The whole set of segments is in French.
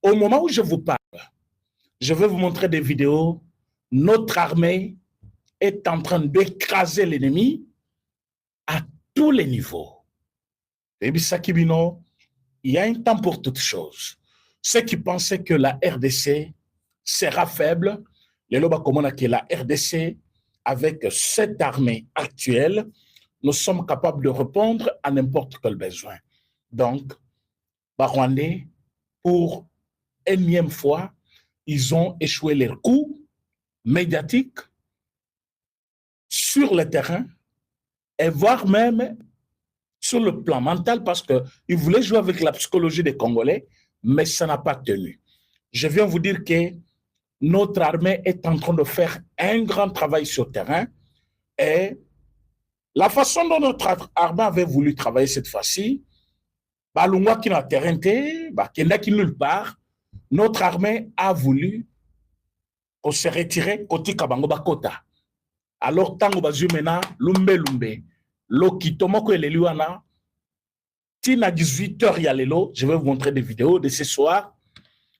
Au moment où je vous parle, je vais vous montrer des vidéos. Notre armée est en train d'écraser l'ennemi à tous les niveaux. Et Bisakibino, il y a un temps pour toutes choses. Ceux qui pensaient que la RDC sera faible, les Loba Komona que la RDC, avec cette armée actuelle, nous sommes capables de répondre à n'importe quel besoin. Donc, Rwandais, pour énième fois, ils ont échoué leurs coups médiatiques sur le terrain et voire même sur le plan mental parce qu'ils voulaient jouer avec la psychologie des Congolais, mais ça n'a pas tenu. Je viens vous dire que notre armée est en train de faire un grand travail sur le terrain et la façon dont notre armée avait voulu travailler cette fois-ci, qui n'a terrain, qui nulle part, notre armée a voulu se retirer côté Kabango Bakota. Alors, tango bazu mena lumbe, lokitomoko eleliwana, tina 18h yalelo, je vais vous montrer des vidéos de ce soir,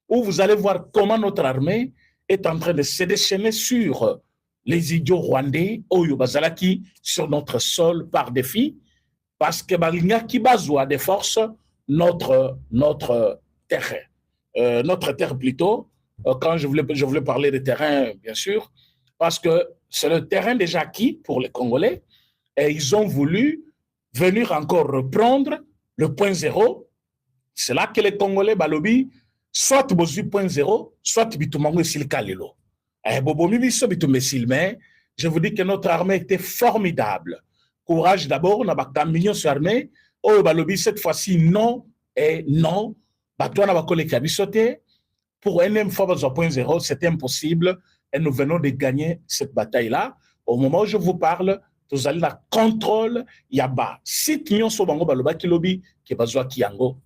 où vous allez voir comment notre armée est en train de se déchaîner sur les idiots rwandais, Oyo Bazalaki, sur notre sol par défi, parce que Balinga qui bazoua des forces notre terre plutôt, quand je voulais parler de terrain, bien sûr, parce que c'est le terrain déjà acquis pour les Congolais, et ils ont voulu venir encore reprendre le point zéro. C'est là que les Congolais, balobi, soit bozu point zéro, soit bitumango silkalelo. Bobomi biso bitumbesil, mais je vous dis que notre armée était formidable. Courage d'abord, on a un camion sur l'armée. Oh, balobi, cette fois-ci, non et non. Batouana bakole qui a bisoté. Pour une fois, 0.0, c'était impossible. Et nous venons de gagner cette bataille-là. Au moment où je vous parle, vous allez la contrôle. Il y a bas. Si tu as bango baloba ki lobi, qui bazwa kiango,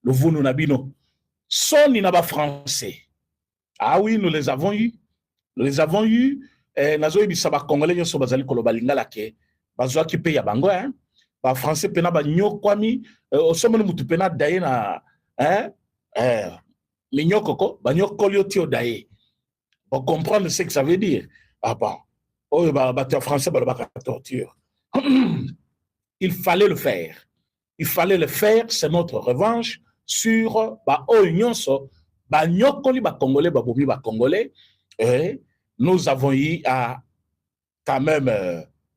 le vous nous nabino. Son n'aba français. Ah oui, nous les avons eu. Nous les avons eu. Nazo ibisaba congolais nyo so bazali koloba lingala ke bazwa ki pe ya bango hein. Ba français pena ba nyokwami osomo mutu pena daye na minyokoko ba nyokoli tio daye. Pour comprendre ce que ça veut dire. Ah bon. Oh ba français ba torture. Il fallait le faire. Il fallait le faire, c'est notre revanche sur ba nyonso ba nyokoli ba congolais ba bomi ba congolais. Et nous avons eu à quand même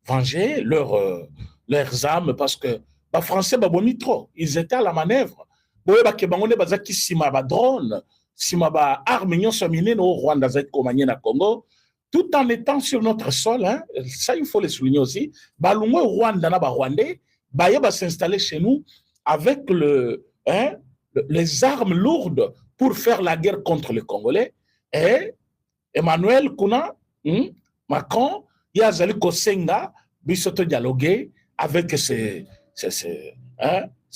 venger leurs âmes parce que les Français ont trop. Ils étaient à la manœuvre. Ils ont drone, armes au Rwanda, Congo, tout en étant sur notre sol. Hein, ça, il faut le souligner aussi. Balungo Rwanda, Rwandais, va s'installer chez nous avec les armes lourdes pour faire la guerre contre les Congolais. Et Emmanuel Kuna, Macron, il y a Zali Kosenga, bisoto dialoguer avec ces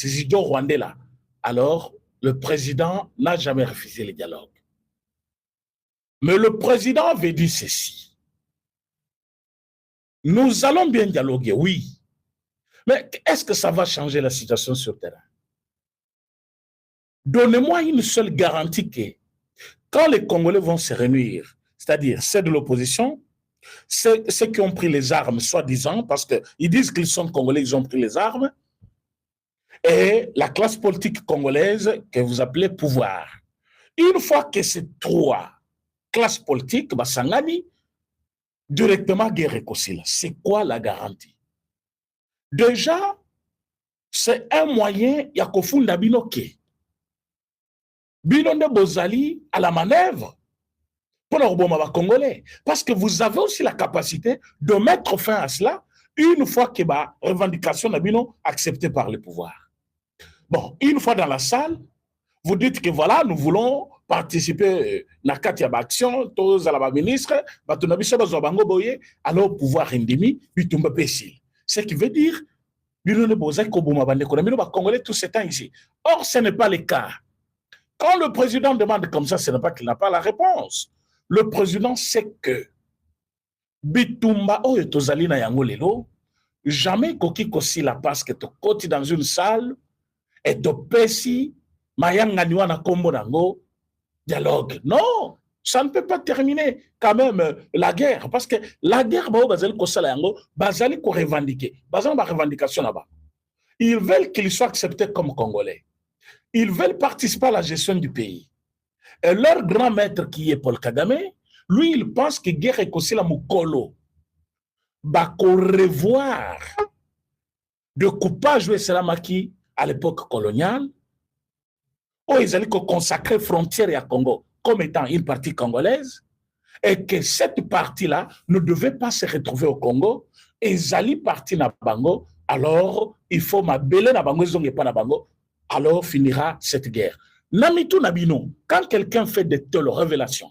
idiots rwandais-là. Alors, le président n'a jamais refusé le dialogue. Mais le président avait dit ceci. Nous allons bien dialoguer, oui. Mais est-ce que ça va changer la situation sur le terrain? Donnez-moi une seule garantie que quand les Congolais vont se réunir, c'est-à-dire ceux de l'opposition, ceux qui ont pris les armes, soi-disant, parce qu'ils disent qu'ils sont Congolais, ils ont pris les armes, et la classe politique congolaise que vous appelez pouvoir. Une fois que ces trois classes politiques, Sangani, directement guerre réconcile. C'est quoi la garantie? Déjà, c'est un moyen, il y a Kofunda Binoke. Binoke Bozali à la manœuvre pour le Congolais. Parce que vous avez aussi la capacité de mettre fin à cela une fois que la revendication n'a pas acceptée par le pouvoir. Bon, une fois dans la salle, vous dites que voilà, nous voulons participer à la Katia Action, tous à la ministre, alors pouvoir endémique, bitumba pécile. Ce qui veut dire, Congolais tout ce temps ici. Or, ce n'est pas le cas. Quand le président demande comme ça, ce n'est pas qu'il n'a pas la réponse. Le président sait que bitumba oyo tozali na yango lelo, jamais koki kosi la parce que tu côté dans une salle et tu pesi mayanga niwa na kombo nango dialogue. Non, ça ne peut pas terminer quand même la guerre. Parce que la guerre, bazali ko revendiquer. Bazali ba revendication là-bas. Ils veulent qu'ils soient acceptés comme Congolais. Ils veulent participer à la gestion du pays. Et leur grand maître qui est Paul Kagame, lui, il pense que guerre est aussi la mukolo. Bah, qu'on revoir de coupage de Salamaki à l'époque coloniale, où ils allaient consacrer frontière à Congo comme étant une partie congolaise, et que cette partie-là ne devait pas se retrouver au Congo, et ils allaient partir na Bango, alors il faut m'abeler na Bango, ils pas na Bango, alors finira cette guerre. Namitou Nabino, quand quelqu'un fait de telles révélations,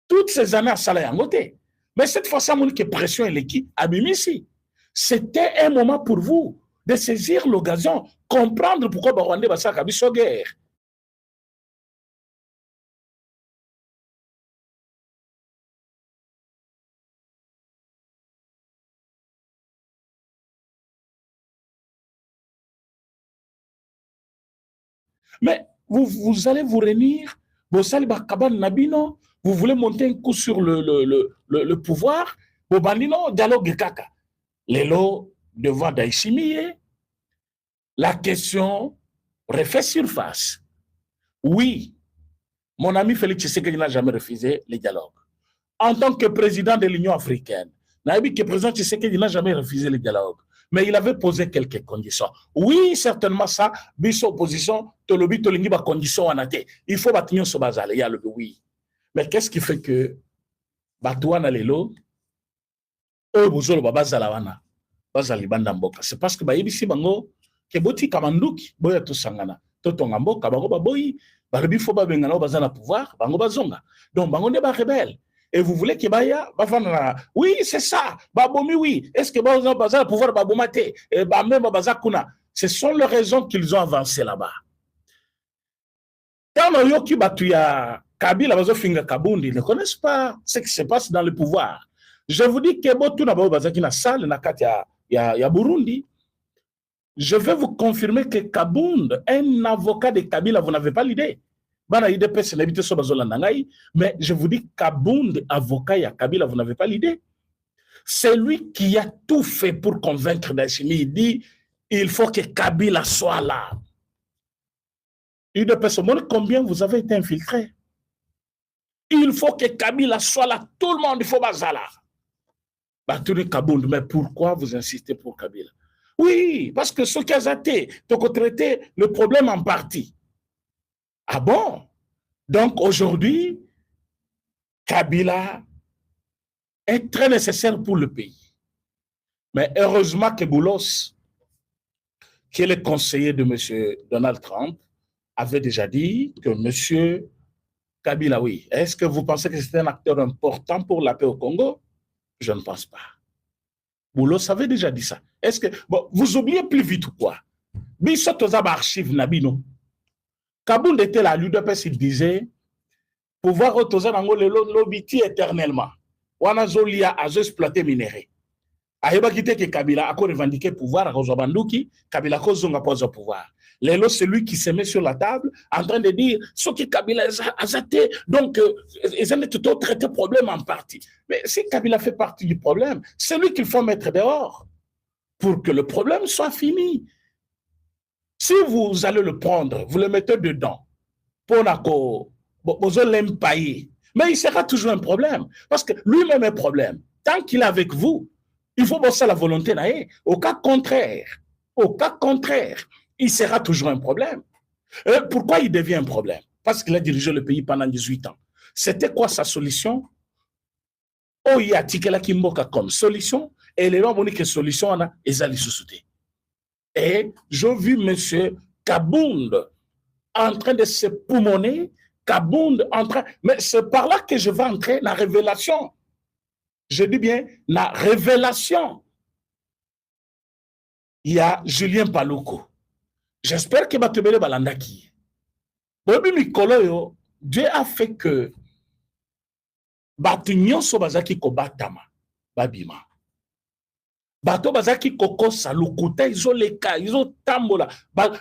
toutes ces années à Salayangote, mais cette fois-ci, que pression et l'équipe à Bimisi, c'était un moment pour vous de saisir l'occasion, comprendre pourquoi Barwande Bassa Kabiso guerre. Mais vous allez vous réunir, vous voulez monter un coup sur le pouvoir, vous bandino dialogue kaka. Lélo devant Daïchimier, la question refait surface. Oui, mon ami Félix Tshisekedi n'a jamais refusé les dialogues. En tant que président de l'Union africaine, le président Tshisekedi n'a jamais refusé les dialogues. Mais il avait posé quelques conditions. Oui, certainement ça, biso opposition, tolobi tolingi ba condition anate. Il faut batinyo so bazale, il y a le oui. Mais qu'est-ce qui fait que batouana lelo o bozolo babazala wana bazali banda mboka? C'est parce que ba yebisi bango ke boti kamanduki boya to sangana. Totonga mboka bango baboyi, balobi fo babengana bazana pouvoir, bango bazonga. Donc bango ne ba rebelle. Et vous voulez que Baya, oui, c'est ça, Babomi, oui. Est-ce que Baza va pouvoir Babomate, même Bazakuna? Ce sont les raisons qu'ils ont avancé là-bas. Quand on yoki batuya Kabila Bazofinga Kabundi, ils ne connaissent pas ce qui se passe dans le pouvoir. Je vous dis que Botu na Bazaki na salle na kat ya Burundi. Je vais vous confirmer que Kabund, un avocat de Kabila, vous n'avez pas l'idée. Mais je vous dis, Kabound, avocat à Kabila, vous n'avez pas l'idée. C'est lui qui a tout fait pour convaincre Dachimi. Il dit, il faut que Kabila soit là. Il dit, combien vous avez été infiltré? Il faut que Kabila soit là. Tout le monde, il faut Bazala. Mais pourquoi vous insistez pour Kabila? Oui, parce que ce qui a été, tu as traité le problème en partie. Ah bon? Donc aujourd'hui, Kabila est très nécessaire pour le pays. Mais heureusement que Boulos, qui est le conseiller de M. Donald Trump, avait déjà dit que M. Kabila, oui. Est-ce que vous pensez que c'est un acteur important pour la paix au Congo? Je ne pense pas. Boulos avait déjà dit ça. Est-ce que bon, vous oubliez plus vite ou quoi? Bissotozab archive Nabino. Kabound était là, l'UDPS, il disait pouvoir autoser dans le lobiti éternellement. Wana zolia a exploité minéré. Ayeba kite que Kabila a revendiqué pouvoir à Rozobanduki, Kabila a zonga pose au pouvoir. Lélo, c'est lui qui se met sur la table en train de dire ce que Kabila a zaté, donc ils ont tout traité le problème en partie. Mais si Kabila fait partie du problème, c'est lui qu'il faut mettre dehors pour que le problème soit fini. Si vous allez le prendre, vous le mettez dedans, pour l'empailler, mais il sera toujours un problème. Parce que lui-même est un problème. Tant qu'il est avec vous, il faut bosser la volonté. Au cas contraire, il sera toujours un problème. Pourquoi il devient un problème? Parce qu'il a dirigé le pays pendant 18 ans. C'était quoi sa solution? Oh, il y a Tikela Kimboka comme solution, et les gens ont dit que solution, on a Ezali Sousouté. Et j'ai vu M. Kabound en train de se poumonner, Kabound en train... Mais c'est par là que je vais entrer dans la révélation. Je dis bien, la révélation. Il y a Julien Paluku. J'espère que Batebele Balandaki. Dieu a fait que Batunyon Sobazaki Kobatama, Babima. bato bazaki kokosa lukuta izoleka izotambola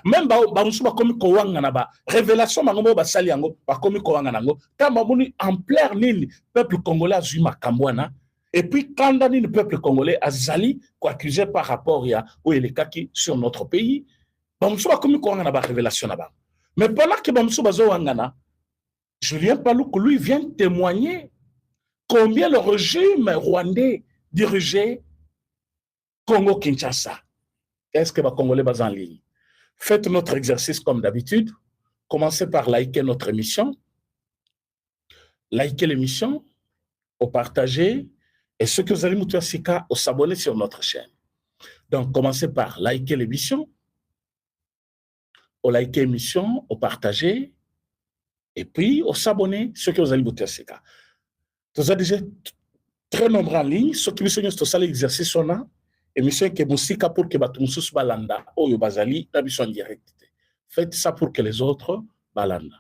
même bamusu bakomi kowanga na ba révélation bango mo basali yango bakomi kowanga nango tamba moni ampleur nini peuple congolais azui makambo wana et puis kanda nini peuple congolais azali koaccusé par rapport ya oyelekaki sur notre pays bamusu bakomi kowanga na ba révélation na ba mais pendant que bamusu bazowangana Julien Paluku lui vient témoigner combien le régime rwandais dirigeait Congo-Kinshasa. Est-ce que les Congolais sont en ligne? Faites notre exercice comme d'habitude. Commencez par liker notre émission. Likez l'émission, au partager. Et ceux que vous allez nous faire, au s'abonner sur notre chaîne. Donc, commencez par liker l'émission, au liker l'émission, au partager. Et puis, au s'abonner, ceux que vous allez nous faire. Vous avez déjà très nombreux en ligne. Ceux qui vous sont l'exercice, on a. Émission que musika pour que batumsus balanda oyo bazali na biso en direct. Faites ça pour que les autres balanda.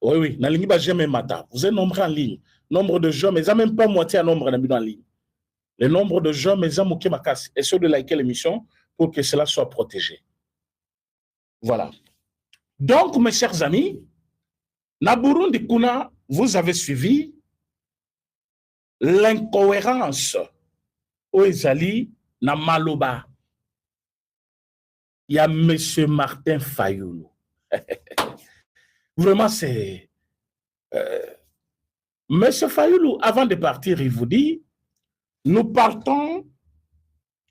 Oui, na lingi ba jamais mata. Vous êtes nombreux en ligne. Nombre de gens, mais ça même pas moitié à nombre en ligne. Le nombre de gens, mais ça moké makas. Et ceux de liker l'émission pour que cela soit protégé. Voilà. Donc, mes chers amis, na Burundi kuna, vous avez suivi l'incohérence au Ezali na Maloba. Il y a M. Martin Fayoulou. Vraiment, c'est... M. Fayoulou, avant de partir, il vous dit, nous partons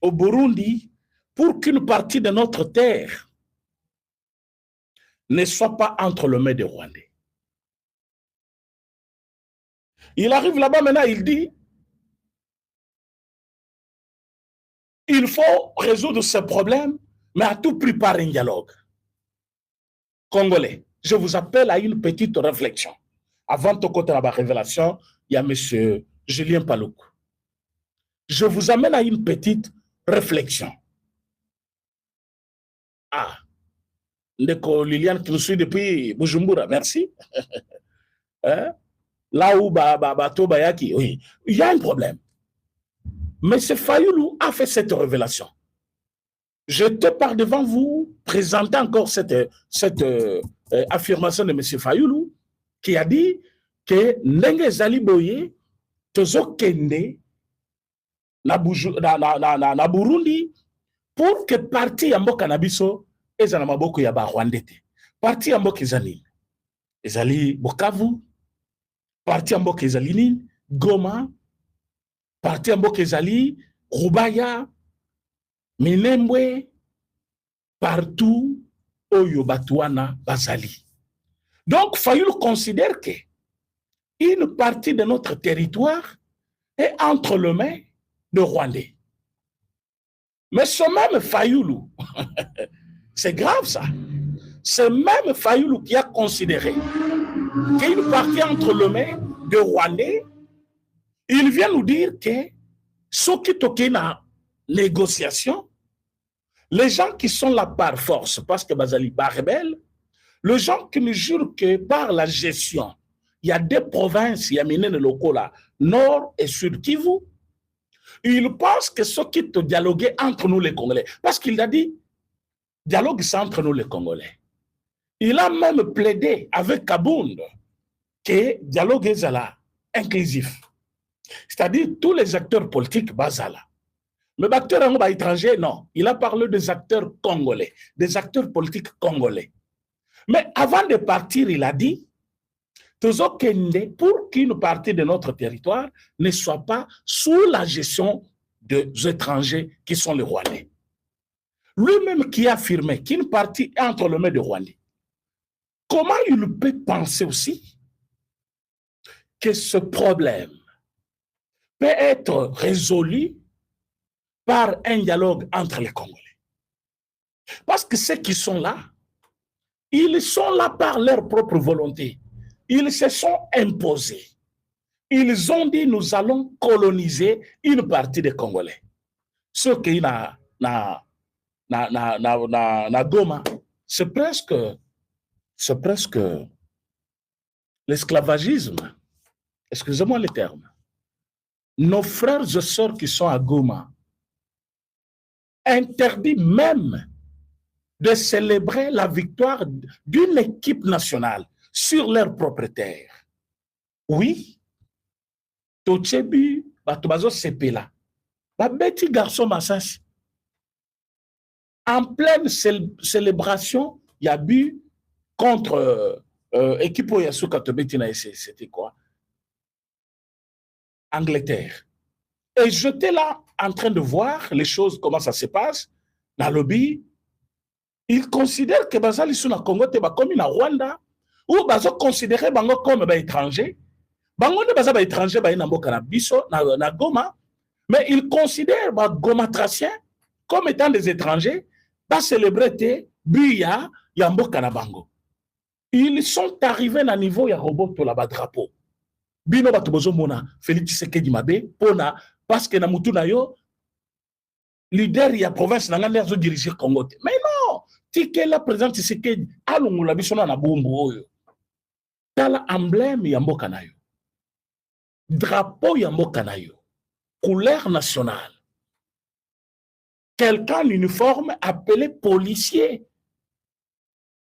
au Burundi pour qu'une partie de notre terre ne soit pas entre les mains des Rwandais. Il arrive là-bas maintenant, il dit, il faut résoudre ce problème, mais à tout prix par un dialogue. Congolais, je vous appelle à une petite réflexion. Avant de côté de la révélation, il y a M. Julien Paluku. Je vous amène à une petite réflexion. Ah, Ndeko Liliane qui nous suit depuis Bujumbura, merci. Hein? Là où Bayaki, oui, il y a un problème. Mais ce Fayoulou a fait cette révélation. Je te parle devant vous, présenter encore cette affirmation de M. Fayoulou, qui a dit que Ndenge Zali Boye, Tozo Kende, na Burundi, pour que parti Yambo Kanabiso, ezana maboko ya ba Rwandete. Parti Yambo Kizani, Ezali Bukavu, parti Mboka ezali Goma, parti Mboka ezali Rubaya, Minembwe, partout oyo batuana bazali. Donc Fayoulou considère que une partie de notre territoire est entre les mains de Rwandais. Mais ce même Fayoulou, c'est grave ça, ce même Fayoulou qui a considéré qu'une partie entre les mains de Rwandais, il vient nous dire que ceux qui toquent la négociation, les gens qui sont là par force, parce que Bazali pas rebelle, les gens qui nous jurent que par la gestion, il y a des provinces, il y a mené le locaux là, nord et sud Kivu, ils pensent que ceux qui te dialoguent entre nous les Congolais, parce qu'il a dit, dialogue c'est entre nous les Congolais. Il a même plaidé avec Kabound que le dialogue est inclusif. C'est-à-dire tous les acteurs politiques basala. Mais les acteurs étrangers, non. Il a parlé des acteurs congolais, des acteurs politiques congolais. Mais avant de partir, il a dit pour qu'une partie de notre territoire ne soit pas sous la gestion des étrangers qui sont les Rwandais. Lui-même qui a affirmé qu'une partie est entre les mains des Rwandais. Comment il peut penser aussi que ce problème peut être résolu par un dialogue entre les Congolais? Parce que ceux qui sont là, ils sont là par leur propre volonté. Ils se sont imposés. Ils ont dit, nous allons coloniser une partie des Congolais. Ce qui na Goma, c'est presque l'esclavagisme. Excusez-moi le terme. nos frères et sœurs qui sont à Goma interdit même de célébrer la victoire d'une équipe nationale sur leur propre terre. Oui, Tochebi, Batobazo Sepela, Babeti Garçon Massas, en pleine célébration, il y a bu contre équipe Oyasuka Tobetina, c'était quoi? Angleterre. Et j'étais là en train de voir les choses, comment ça se passe. Dans le lobby, ils considèrent que Bazali sont na Congo, comme na Rwanda, ou Bazo considérer Bango comme étranger. Bango ne Baza étranger, na Mboka na Biso, na Goma, mais ils considèrent Goma Tracien comme étant des étrangers, pas célébrité, Buya, Yamboka na Bango. Ils sont arrivés à un niveau, il y a robot pour la drapeau. Bino batubozo mona, Félix Tshisekedi Mabe, pona, parce que na mutu na yo, leader ya province na ngane azo diriger Congo. Mais non, tike la président Tshisekedi, alongula biso na bombo oyo. Tala emblème ya mboka na yo. Drapeau ya mboka na yo. Couleur nationale. Quelqu'un en uniforme appelé policier.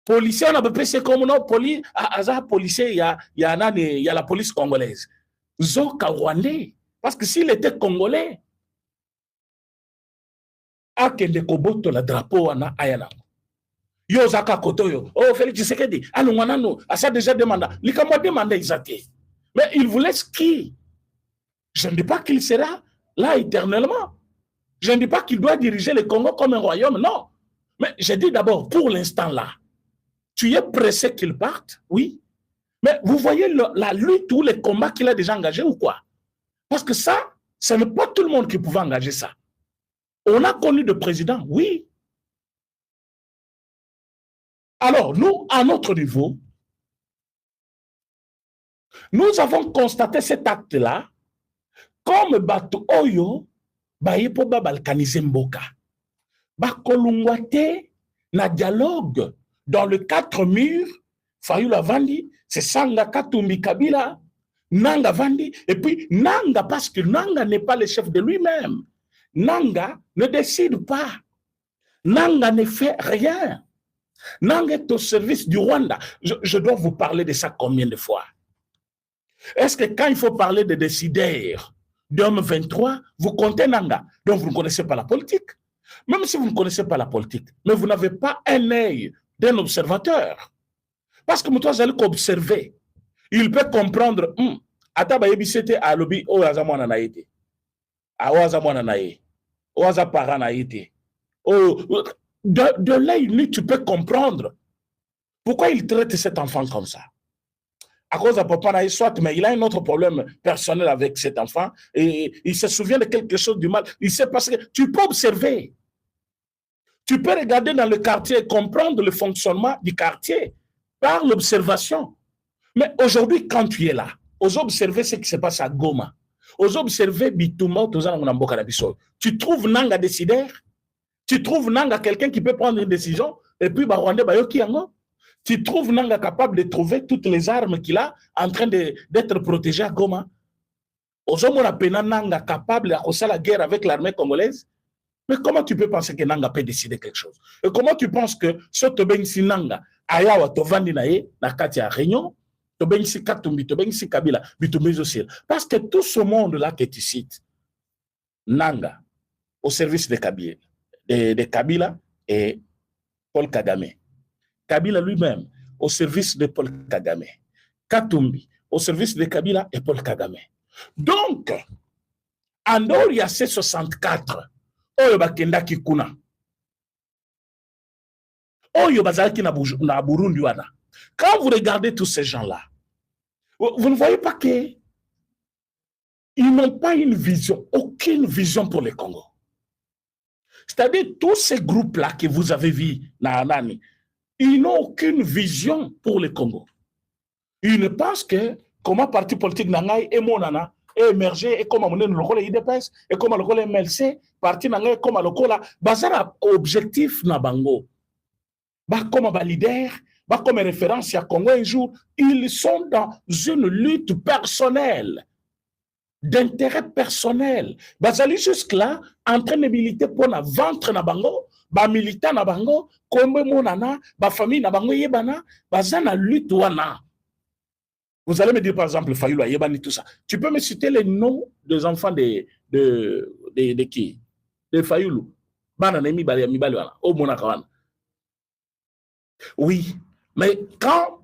Policier, on a peu c'est comme non, policier, il y a la police congolaise. Zoka Rwandais. Parce que s'il était congolais, akende koboto la drapeau wana ayana. Yo zaka kotoyo. Oh, Félix Tshisekedi, alungwanano, asa déjà demandé. Likamwa demandé isate. Mais il vous laisse qui? Je ne dis pas qu'il sera là éternellement. Je ne dis pas qu'il doit diriger le Congo comme un royaume, non. Mais je dis d'abord, pour l'instant là, tu es pressé qu'il parte, oui. Mais vous voyez la lutte ou les combats qu'il a déjà engagés ou quoi? Parce que ça, ce n'est pas tout le monde qui pouvait engager ça. On a connu de présidents, oui. Alors, nous, à notre niveau, nous avons constaté cet acte-là comme Batu Oyo, Bayepo balkaniser Mboka. Bakolungwate, na dialogue dans le 4 murs, Fayulu Vandi, c'est Sanga Katumbi Kabila, Nanga Vandi, et puis Nanga, parce que Nanga n'est pas le chef de lui-même. Nanga ne décide pas. Nanga ne fait rien. Nanga est au service du Rwanda. Je dois vous parler de ça combien de fois? Est-ce que quand il faut parler de décideurs d'homme 23, vous comptez Nanga? Donc vous ne connaissez pas la politique. Même si vous ne connaissez pas la politique, mais vous n'avez pas un œil d'un observateur. Parce que moi, j'allais observer. Il peut comprendre, Ataba Yebisete a lobby, Oazamwana naïté. Oazamwana naïté. Oazapara naïté. De l'œil nu, tu peux comprendre pourquoi il traite cet enfant comme ça. À cause de papa naï, soit, mais il a un autre problème personnel avec cet enfant et il se souvient de quelque chose du mal. Il sait parce que tu peux observer. Tu peux regarder dans le quartier et comprendre le fonctionnement du quartier par l'observation. Mais aujourd'hui, quand tu es là, aux observer ce qui se passe à Goma, aux observer Bitouma, tu trouves Nanga décideur, tu trouves Nanga quelqu'un qui peut prendre une décision, et puis Rwanda Bayoki Yango, tu trouves Nanga capable de trouver toutes les armes qu'il a en train d'être protégé à Goma. Aux hommes, on a Nanga capable de la guerre avec l'armée congolaise. Mais comment tu peux penser que Nanga peut décider quelque chose? Et comment tu penses que ce Tobensi Nanga, Ayawa Tovandi Nae, Nakatia Réunion, Tobensi Katumbi, Tobensi Kabila, Bitumezosir. Parce que tout ce monde-là que tu cites, Nanga, au service de Kabila et Paul Kagame. Kabila lui-même, au service de Paul Kagame. Katumbi, au service de Kabila et Paul Kagame. Donc, en dehors, il y a C64. Oyo bakendaki kuna. Oyo bazalaki na Burundi wana. Quand vous regardez tous ces gens-là, vous ne voyez pas qu'ils n'ont pas une vision, aucune vision pour le Congo. C'est-à-dire tous ces groupes-là que vous avez vus, ils n'ont aucune vision pour le Congo. Ils ne pensent que comment parti politique Nangaï et Monana émerger et comme on le rôle IDPS et comme le rôle MLC parti nangai comme le rôle bazara objectif na bango ba comme ba leader ba comme référence à Congo un jour ils sont dans une lutte personnelle d'intérêt personnel. Bazali jusque-là, en train de militer pour na ventre na bango, ba militant na bango, kombe monana, ba famille na bango yebana, bazana lutte wana. Vous allez me dire par exemple, Fayulu yebani tout ça. Tu peux me citer les noms des enfants de qui? De Fayulu. Bana na mi bali wana, o monaka wana. Oui, mais quand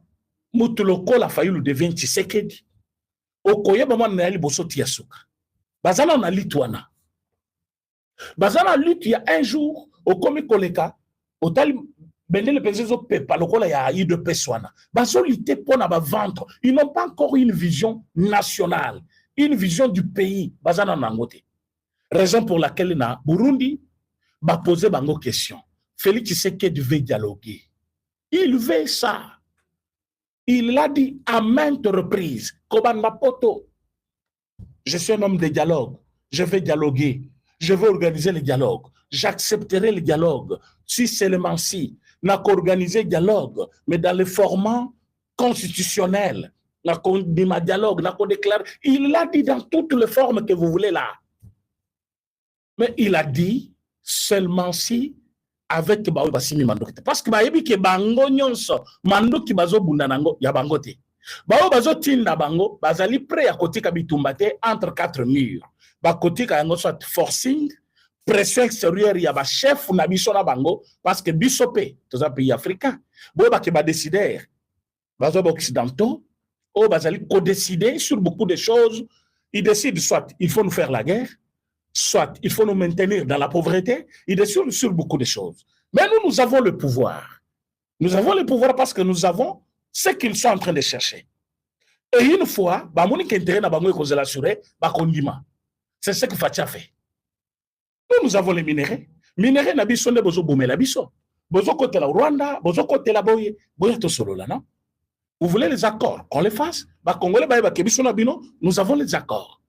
Moutuloko la Fayulu devient Tshisekedi, okoye ba mwana yali bosoti ya suka. Bazana na litwana. Bazana lutte il y a un jour au komi koleka otali bendele pesezo pepa lokola ya ide peswana. Bazo lutter pour na ba ventre. Ils n'ont pas encore une vision nationale, une vision du pays. Bazana na ngote. Raison pour laquelle na Burundi ba poser bango question. Félix Tshisekedi veut dialoguer. Il veut ça. Il l'a dit à maintes reprises. Kobanda poto. Je suis un homme de dialogue. Je vais dialoguer. Je vais organiser le dialogue. J'accepterai le dialogue. Si seulement si. N'a qu'organiser le dialogue, mais dans le format constitutionnel. N'a qu'un dialogue, n'a qu'un déclaré. Il l'a dit dans toutes les formes que vous voulez là. Mais il a dit seulement si avec Bao Basimi Mandoki. Parce que Bayebi ke bango nyonso Mandoki bazo bundanango ya bangote. Bao bazo tinda bango bazali prêt à kotika bitumbate entre quatre murs. Ba kotika yango soit forcing, pression extérieure ya ba chef na biso na bango parce que bisope tous un pays africain. Bo ba ke ba décider. Bazo ba occidentaux o bazali co-décider sur beaucoup de choses. Ils décident soit il faut nous faire la guerre, soit il faut nous maintenir dans la pauvreté, il est sur beaucoup de choses. Mais nous avons le pouvoir. Nous avons le pouvoir parce que nous avons ce qu'ils sont en train de chercher. Et une fois, c'est ce que Fatia fait. Nous avons les minéraux. Minéraux, nous avons besoin de la biso. Besoin côté la Rwanda, besoin côté la Boye. Vous voulez les accords, qu'on les fasse. Nous avons les accords.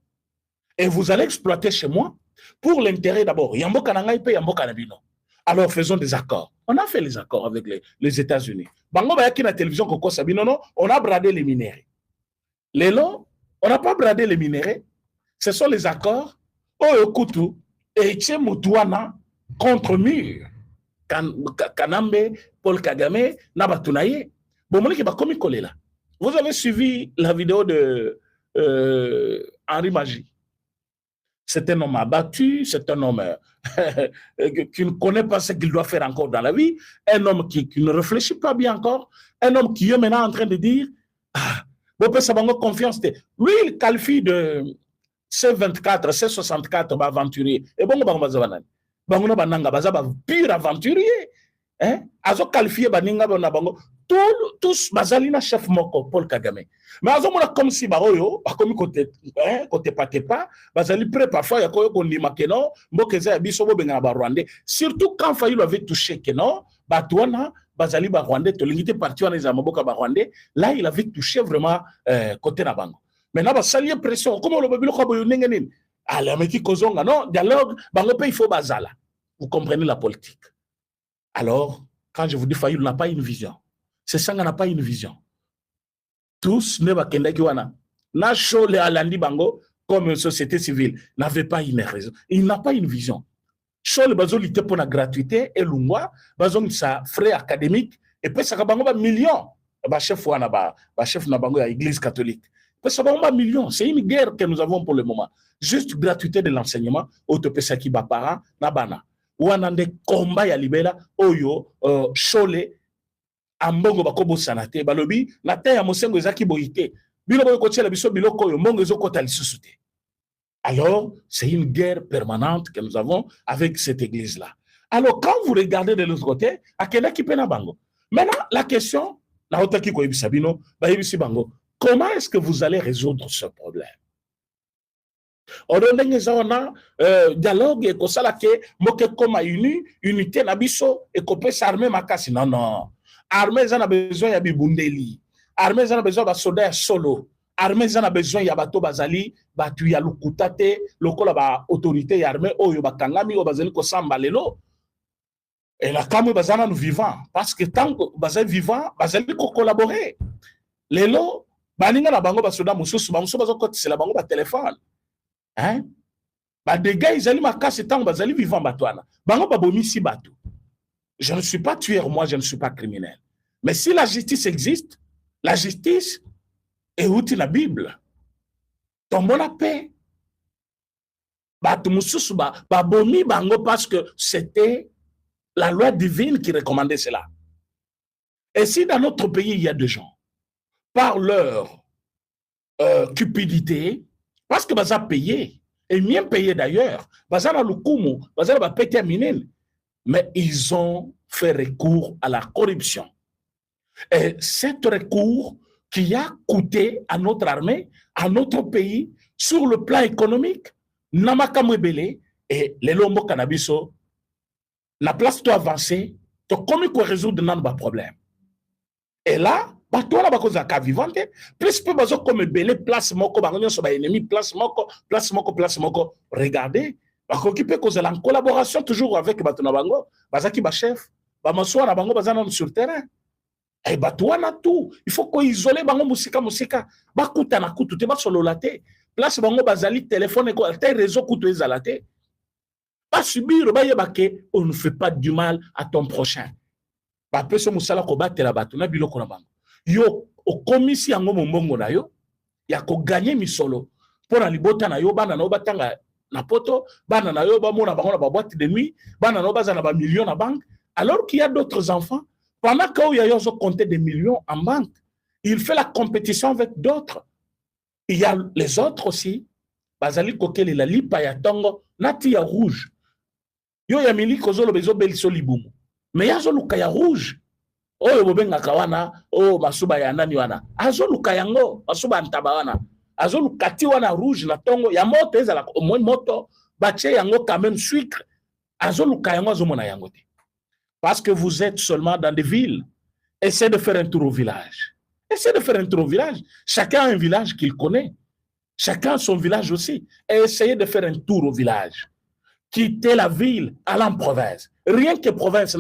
Et vous allez exploiter chez moi pour l'intérêt d'abord. Alors faisons des accords. On a fait les accords avec les États-Unis. La télévision, on a bradé les minéraux. Les lots, on n'a pas bradé les minéraux. Ce sont les accords. Oyokutu et Tchemutouana contre mur. Kanambe, Paul Kagame, Nabatunaye. Vous avez suivi la vidéo de Henri Magie. C'est un homme abattu, c'est un homme qui ne connaît pas ce qu'il doit faire encore dans la vie, un homme qui ne réfléchit pas bien encore, un homme qui est maintenant en train de dire confiance. Lui, il qualifie de C24, C64 aventurier. Et bon, pire aventurier. Azo qualifié baninga bona bango tous bazalina chef moko Paul Kagame. Mais azo mona comme si baoyo comme côté pas bazali prêt parfois ya koyo kondima keno mbokeza ya biso bo benga ba Rwandais, surtout quand Fayulu avait touché keno batwana bazali ba Rwandais to lingité parti wana za maboka ba Rwandais, là il avait touché vraiment côté na bango. Maintenant ba salier pression comme le babilo ko boyo nengeni ala meki kozonga non dialogue bango pe il faut bazala. Vous comprenez la politique. Alors, quand je vous dis Fayulu n'a pas une vision, c'est ça n'a pas une vision. Tous, comme une société civile, n'avaient pas une raison. Il n'a pas une vision. Chol bazo lité pour la gratuité et l'ungwa, bazo sa frais académique et puis ça va millions. Ba chef wana ba chef na bango ya église catholique. Puis ça va millions. C'est une guerre que nous avons pour le moment. Juste gratuité de l'enseignement, autopesaki ba parents na bana. Wanande combat ya libela oyo chole ambongo bakobo sanate balobi na te ya mosengo ezaki boyite bilo boyo kotiela biso biloko oyo mbongo ezokota lisusu te. Alors c'est une guerre permanente que nous avons avec cette église là. Alors quand vous regardez de l'autre côté akena kipena bango. Maintenant la question na otaki ko yebisa bino ba yebisi bango, comment est-ce que vous allez résoudre ce problème? On a dialogue et ça que moke comme unité na biso et qu'on peut s'armer makasi. Non. Armée en a besoin ya bibundeli. Armée en a besoin de soldats solo. Armée en a besoin ya bato bazali batu ya lukutate lokola ba autorité ya armée oyo bakangami o bazali ko samba lelo. Et la kamu bazana nous vivants parce que tant que bazali vivant bazali ko collaborer. Lelo baninga na bango basoda mususu bazo ko tisela bango ba téléphone. Hein? Bah, des gars, ils allaient ma casse et tant, ils allaient vivre en batouana. Bango babomi si batou. Je ne suis pas tueur, moi, je ne suis pas criminel. Mais si la justice existe, la justice est outil la Bible. Tombons la paix. Babomi bango parce que c'était la loi divine qui recommandait cela. Et si dans notre pays, il y a des gens, par leur cupidité, parce que baza payé, et bien payé d'ailleurs, baza na lukumu, baza na pété minen, mais ils ont fait recours à la corruption. Et cet recours qui a coûté à notre armée, à notre pays, sur le plan économique, namaka mwebele, et les lombo cannabiso, la place to avancer, to comment qu'on résoudre nos problèmes. Et là, bato wana bakoza ka vivante, plus peu bazo comme belé place moko bangonyo so ba ennemi place moko. Regardez, bakoki pe kozala en collaboration toujours avec bato na bango, bazaki ba chef, ba maswa na bango bazana sur terrain. Et bato wana tout, il faut ko isoler bango musika, bakuta na kutu te ba solola te. Place bango bazali téléphone ko te réseau kutu ezala te. Pas subir ba yebake, on ne fait pas du mal à ton prochain. Ba peso musala ko batela bato na biloko na bango. Yo okomisi yango mombongo na yo ya ko gagner misolo pona libota na yo bana na batanga na poto bana na yo ba mona bango na ba boîte de nuit bana na baza na ba millions na banque alors qu'il y a d'autres enfants pendant que yo zo compter des millions en banque il fait la compétition avec d'autres il y a les autres aussi bazali kokele la lipa ya tongo nati ya rouge yo ya mili kozolo bezo beliso libumu mais ya zo luka ya rouge oyo bobengaka wana o masuba ya nani wana azoluka yango masuba ntaba wana azoluka ti wana rouge na tongo ya moto ezala moins moto batie yango quand même sucre azoluka yango azomona yango te parce que vous êtes seulement dans des villes. Essayez de faire un tour au village. Essayez de faire un tour au village. Chacun a un village qu'il connaît, chacun a son village aussi. Et essayez de faire un tour au village. Quitter la ville, aller en province. Rien que province,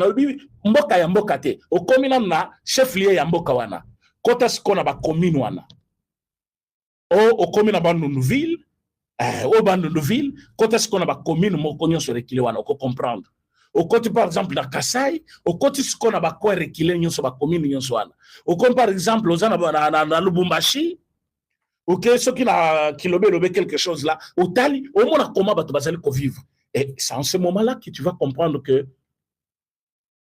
mboka ya mboka te. O komina na chef lié ya mboka wana. Kota sikona ba commune wana. O komina ba ville, o ba ville, kota sikona ba commune moko nyonso rekile wana, o comprendre. Au côté par exemple na Kasai, au côté sikona ba ko rekile nyonso ba commune nyonso wana. Au comme par exemple ozana na Lubumbashi, ok, ceux qui na kilobé quelque chose là, au tali, au mona comment ba to bazali ko vivre. Et c'est en ce moment-là que tu vas comprendre que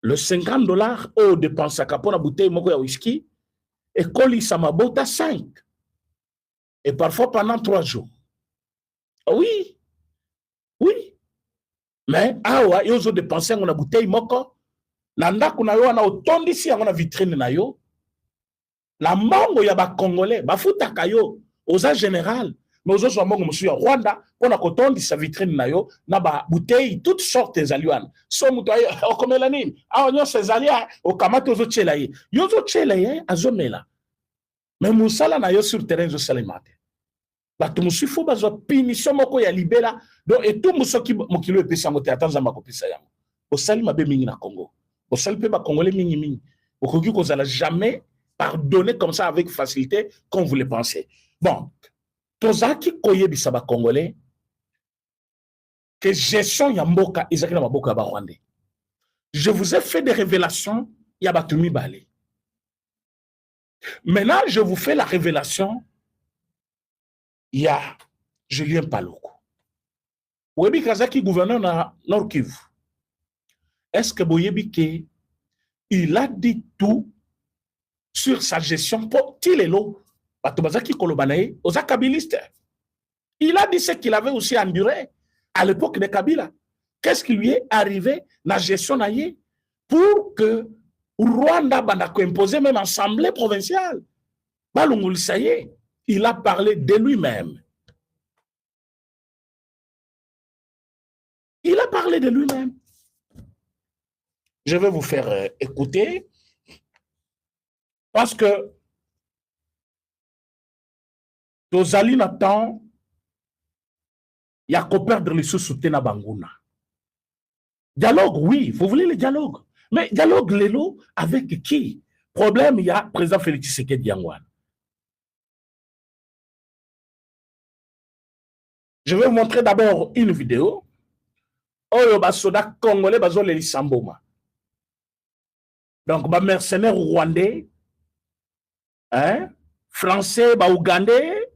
le $50 au dépense à capona bouteille moko ya whisky et colis ça m'a bota 5. Et parfois pendant 3 jours. Oui. Oui. Mais awa yozo dépenser ngona bouteille moko na ndako na yo na otondisi yango na vitrine na yo. La mbongo ya ba congolais ba futaka yo aux général. Mais aux autres mbongo musu ya Rwanda on a kotondi sa vitrine na yo na ba bouteille toutes sortes ezaliwana so muto okomela nini awo sezalia okamata ozo chela ye yozo chela ye azomela mais musala na yo sur terrain zo salimate bato musu fo bazo punition moko ya libela donc et tout musoki mokilo epesa ngote atanza makopesa yango osali mabe mingi na Congo osali pe ba congolais mingi okoki kozala jamais pardonner comme ça avec facilité comme vous le pensez. Bon, tozaki koyebisa ba congolais que gestion ya mboka ezaki na maboko ya ba Rwandais. Je vous ai fait des révélations ya batumi balé. Maintenant, je vous fais la révélation ya Julien Paluku. Webi Kazaki gouverneur na Nord Kivu. Est-ce que boyebi ke il a dit tout sur sa gestion pour Tilelo batobazaki kolobanae aux akabilistes. Il a dit ce qu'il avait aussi enduré à l'époque de Kabila. Qu'est-ce qui lui est arrivé la gestion naïe pour que Rwanda bandako imposé même assemblée provinciale. Balungul ça y est, il a parlé de lui-même. Il a parlé de lui-même. Je vais vous faire écouter parce que tozali na temps ya ko perdre les sous-soutés na banguna. Dialogue, oui, vous voulez le dialogue. Mais dialogue lelo avec qui? Problème, il y a président Félix Tshisekedi Yangwan. Je vais vous montrer d'abord une vidéo. Oyo basoda congolais bazo le Samboma. Donc, ba mercenaires rwandais, hein, français, ba ougandais,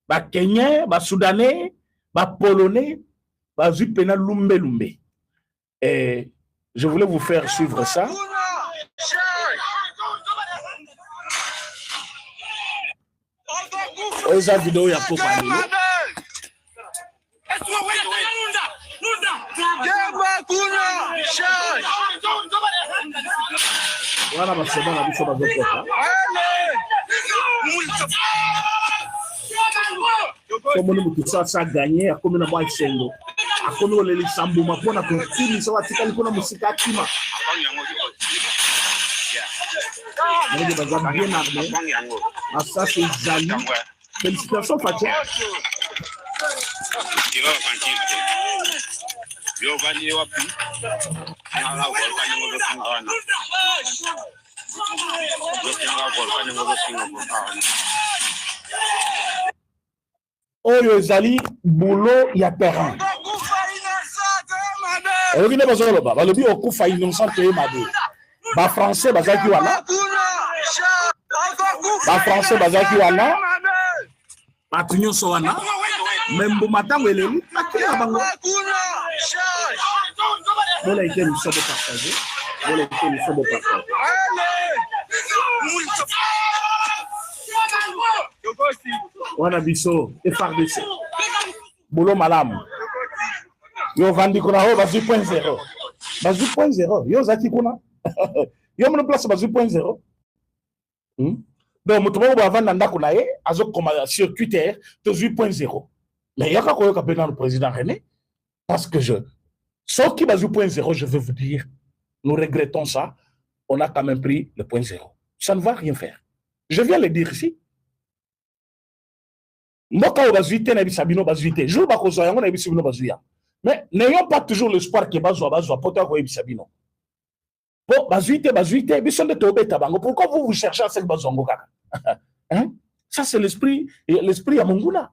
ba kenyans, ba soudanais, ba polonais, ba zupena lumbe lumbe. Et je voulais vous faire suivre ça. Oza vidéo ya Papa Lolo. Voilà ma seconde la biso bazo kota. Comme nous tout ça gagné a comme na moi sengo. A comme le Samboma pona ko timi so watika liko na musika kima. On est dans un bien armé. Ah ça c'est Zali. Félicitations Fatia. Oyo Zali boulot ya terrain. Oyo ne bazolo ba balobi okufa innocent te made. Ba français bazaki wana. Ba français bazaki wana. Batunyo so wana. Membo matango eleli akira bango. Voilà été nous sommes partagés. Voilà été nous sommes partagés. Wana biso FRDC. Bolo malamu. Yo vandi kuna ho bazu 0.0. Bazu 0.0. Yo zaki kuna. Yo mon place bazu 0.0. Donc mutumo ba vanda ndako na ye azo koma sur Twitter to 8.0. Mais yaka koyo ka pena le président René parce que sauf qui bazu 0.0, je veux vous dire, nous regrettons ça. On a quand même pris le 0.0. Ça ne va rien faire. Je viens le dire ici. Mboka bazuite na bisabino bazuite. Jour ba kozo yango na bisabino bazuya. Mais n'ayons pas toujours l'espoir que bazwa poto ko bisabino. Bon, bazuite, bisonde tobeta bango. Pourquoi vous cherchez à ce que bazongo kaka? Hein? Ça c'est l'esprit à Mongula.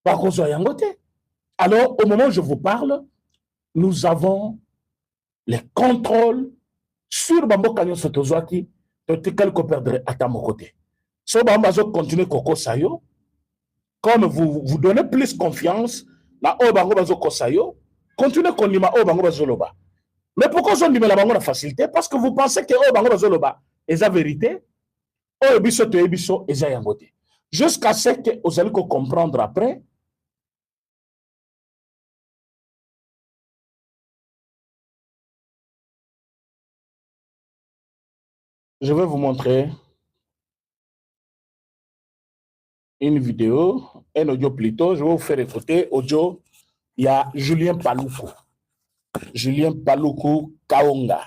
Ba kozo yango te. Alors au moment où je vous parle, nous avons les contrôles sur Bamboka Nyonso Tozwaki, quelques perdre à mon côté. So Bambazo continue Koko Sayo, comme vous donnez plus confiance, la Obango Bazo Kosayo, continuez Konima Obango Bazoloba. Mais pourquoi je dis la bango la facilité? Parce que vous pensez que Obango Bazoloba est la vérité, Obiso to Ebiso est la yangote. Jusqu'à ce que vous allez comprendre après. Je vais vous montrer une vidéo, un audio plutôt. Je vais vous faire écouter audio. Il y a Julien Paluku. Julien Paluku Kaonga.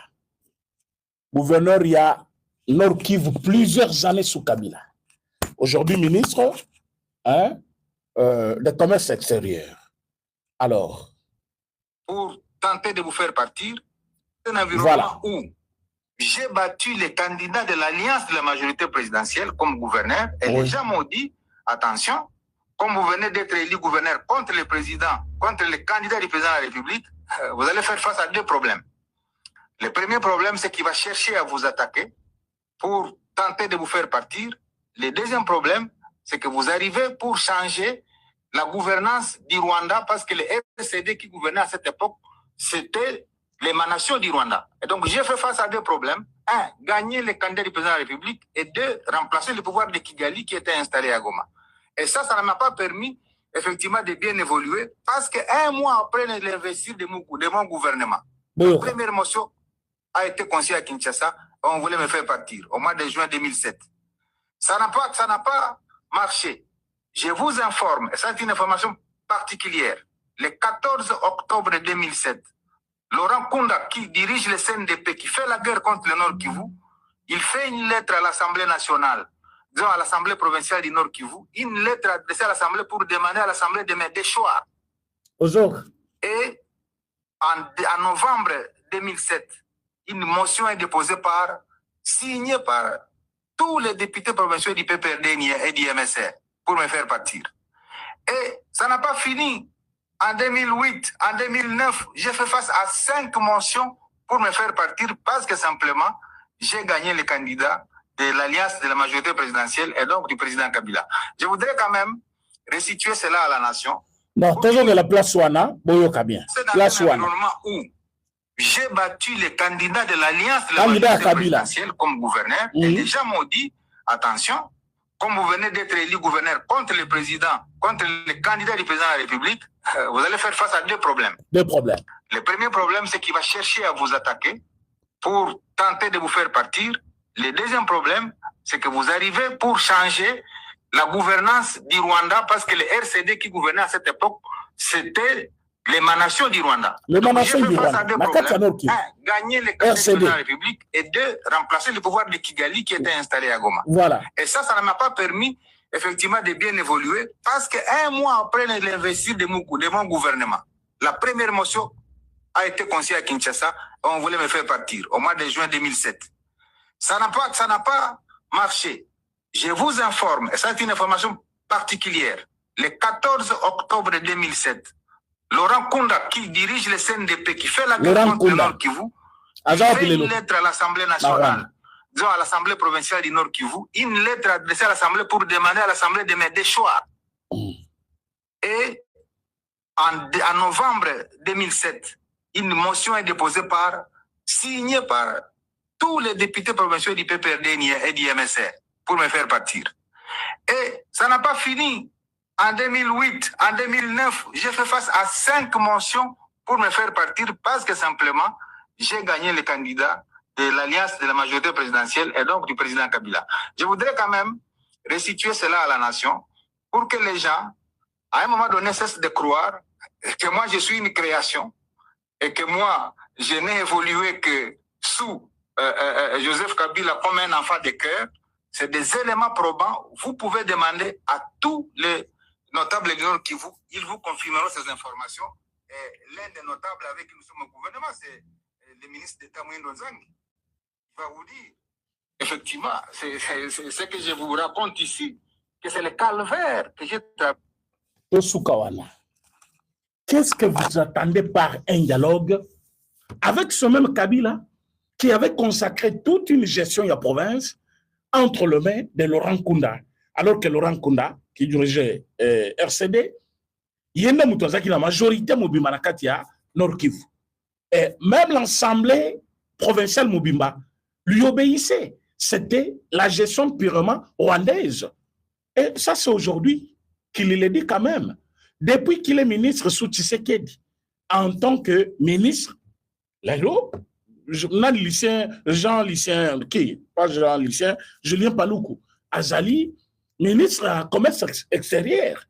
Gouverneur, il y a Nord Kivu plusieurs années sous Kabila. Aujourd'hui, ministre de commerce extérieur. Alors. Pour tenter de vous faire partir, un environnement où j'ai battu les candidats de l'alliance de la majorité présidentielle comme gouverneur et les gens m'ont dit, attention, comme vous venez d'être élu gouverneur contre le président, contre les candidats du président de la République, vous allez faire face à deux problèmes. Le premier problème, c'est qu'il va chercher à vous attaquer pour tenter de vous faire partir. Le deuxième problème, c'est que vous arrivez pour changer la gouvernance du Rwanda parce que le RCD qui gouvernait à cette époque, c'était l'émanation du Rwanda. Et donc, j'ai fait face à deux problèmes. Un, gagner les candidats du président de la République et deux, remplacer le pouvoir de Kigali qui était installé à Goma. Et ça ne m'a pas permis, effectivement, de bien évoluer parce qu'un mois après l'investiture de mon gouvernement, la première motion a été conçue à Kinshasa. On voulait me faire partir au mois de juin 2007. Ça n'a pas marché. Je vous informe, et c'est une information particulière, le 14 octobre 2007, Laurent Kunda, qui dirige le CNDP, qui fait la guerre contre le Nord Kivu, il fait une lettre à l'Assemblée nationale, disons à l'Assemblée provinciale du Nord Kivu, une lettre adressée à l'Assemblée pour demander à l'Assemblée de me déchoir. Et en novembre 2007, une motion est déposée signée par tous les députés provinciaux du PPRD et du MSR pour me faire partir. Et Ça n'a pas fini. En 2008, en 2009, j'ai fait face à 5 motions pour me faire partir parce que simplement, j'ai gagné le candidat de l'alliance de la majorité présidentielle et donc du président Kabila. Je voudrais quand même restituer cela à la nation. Non, toujours de la place Wana, Boyoka bien. C'est dans un environnement où j'ai battu les candidats de l'alliance de la majorité présidentielle comme gouverneur et les gens m'ont dit, attention, comme vous venez d'être élu gouverneur contre le président, contre le candidat du président de la République, vous allez faire face à 2 problèmes. 2 problèmes. Le premier problème, c'est qu'il va chercher à vous attaquer pour tenter de vous faire partir. Le deuxième problème, c'est que vous arrivez pour changer la gouvernance du Rwanda parce que le RCD qui gouvernait à cette époque, c'était l'émanation du Rwanda. L'émanation du Rwanda. Gagner le candidat de la République et 2, remplacer le pouvoir de Kigali qui était installé à Goma. Voilà. Et ça ne m'a pas permis effectivement de bien évoluer parce qu'un mois après l'investiture de mon gouvernement, la première motion a été conçue à Kinshasa, on voulait me faire partir au mois de juin 2007. Ça n'a pas marché. Je vous informe, et ça c'est une information particulière, le 14 octobre 2007, Laurent Kunda, qui dirige le CNDP, qui fait la guerre contre le Nord Kivu, fait une lettre à l'Assemblée nationale, disons à l'Assemblée provinciale du Nord Kivu, une lettre adressée à l'Assemblée pour demander à l'Assemblée de me déchoir. Et en novembre 2007, une motion est déposée signée par tous les députés provinciaux du PPRD et du MSR pour me faire partir. Et ça n'a pas fini. En 2008, en 2009, j'ai fait face à 5 motions pour me faire partir parce que simplement, j'ai gagné le candidat de l'alliance de la majorité présidentielle et donc du président Kabila. Je voudrais quand même restituer cela à la nation pour que les gens, à un moment donné, cessent de croire que moi, je suis une création et que moi, je n'ai évolué que sous Joseph Kabila comme un enfant de cœur. C'est des éléments probants. Vous pouvez demander à tous les notables du Nord Kivu, ils vous confirmeront ces informations. L'un des notables avec qui nous sommes au gouvernement, c'est le ministre d'État Moïndo Nzangi. Il va vous dire, effectivement, c'est ce que je vous raconte ici, que c'est le calvaire que j'ai traversé. Qu'est-ce que vous attendez par un dialogue avec ce même Kabila qui avait consacré toute une gestion de la province entre les mains de Laurent Kunda, alors que Laurent Kunda, qui dirigeait RCD, il y a la majorité Mobimba Nakatia, Nord Kivu. Et même l'Assemblée provinciale Mobimba lui obéissait. C'était la gestion purement rwandaise. Et ça, c'est aujourd'hui qu'il le dit quand même. Depuis qu'il est ministre sous Tshisekedi, en tant que ministre, Jean Lucien, qui? Pas Jean Lucien, Julien Paloukou, Azali, ministre du commerce extérieur,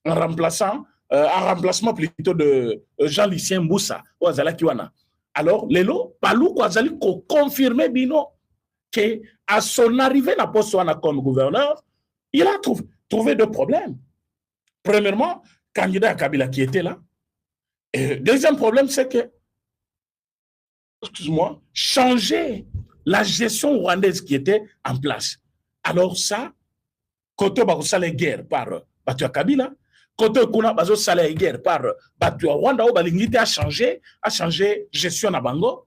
en remplacement plutôt de Jean Lucien Moussa, ou Azala Kiwana. Alors, Lelo, Paloukou Azali confirmé Bino qu'à son arrivée à poste comme gouverneur, il a trouvé 2 problèmes. Premièrement, candidat à Kabila qui était là. Et deuxième problème, c'est que changer la gestion rwandaise qui était en place. Alors ça, côté Bakosale guerre par Batu Kabila, côté Kuna Bazosale guerre par Batu Rwanda, où Balingite a changé gestion à Bango,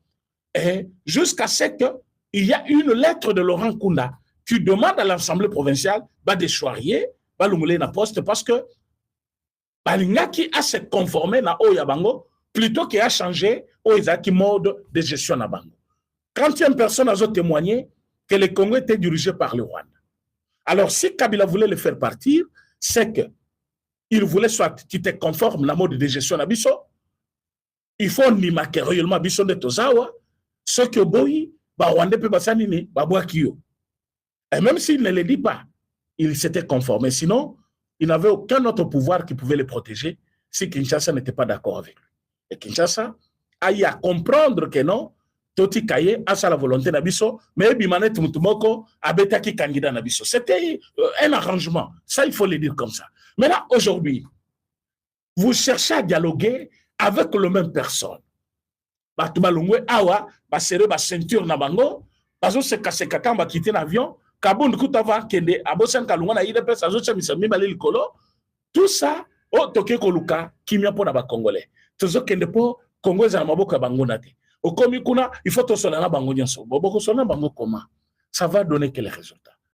et jusqu'à ce qu'il y a une lettre de Laurent Kunda qui demande à l'Assemblée provinciale de choisir na poste parce que Balingaki a se conformé na Oyabango plutôt qu'il a changé au mode de gestion à Bango. Quand une personne a témoigné que le Congo était dirigé par le Rwanda. Alors, si Kabila voulait le faire partir, c'est qu'il voulait soit qu'il te conforme la mode de gestion à Bisso, il faut nima que réellement Bisso de Tozawa, ce que Boyi, Rwanda peut passer Babouakio. Et même s'il ne le dit pas, il s'était conformé. Sinon, il n'avait aucun autre pouvoir qui pouvait le protéger si Kinshasa n'était pas d'accord avec lui. Et Kinshasa a eu à comprendre que non, Toti Kaye a sa la volonté d'Abisso, mais Bimanet Mutumoko a bétaki candidat d'Abisso. C'était un arrangement. Ça, il faut le dire comme ça. Mais là, aujourd'hui, vous cherchez à dialoguer avec la même personne. Batubalungwe Awa, Basere, Ceinture Nabango, Bazo se casse quand va quitter l'avion, Kabund Koutava, Kende, Abosan Kalunga, Naïde, Sazo Chamisami, Malil Kolo, tout ça, Oh, toke koluka, kimia po na ba Congolais. Tozo kende po, Congo za maboka bangona te. Au komi kuna, il faut to solana bango nyanso. Boboko solana bango comment? Ça va donner quel résultat?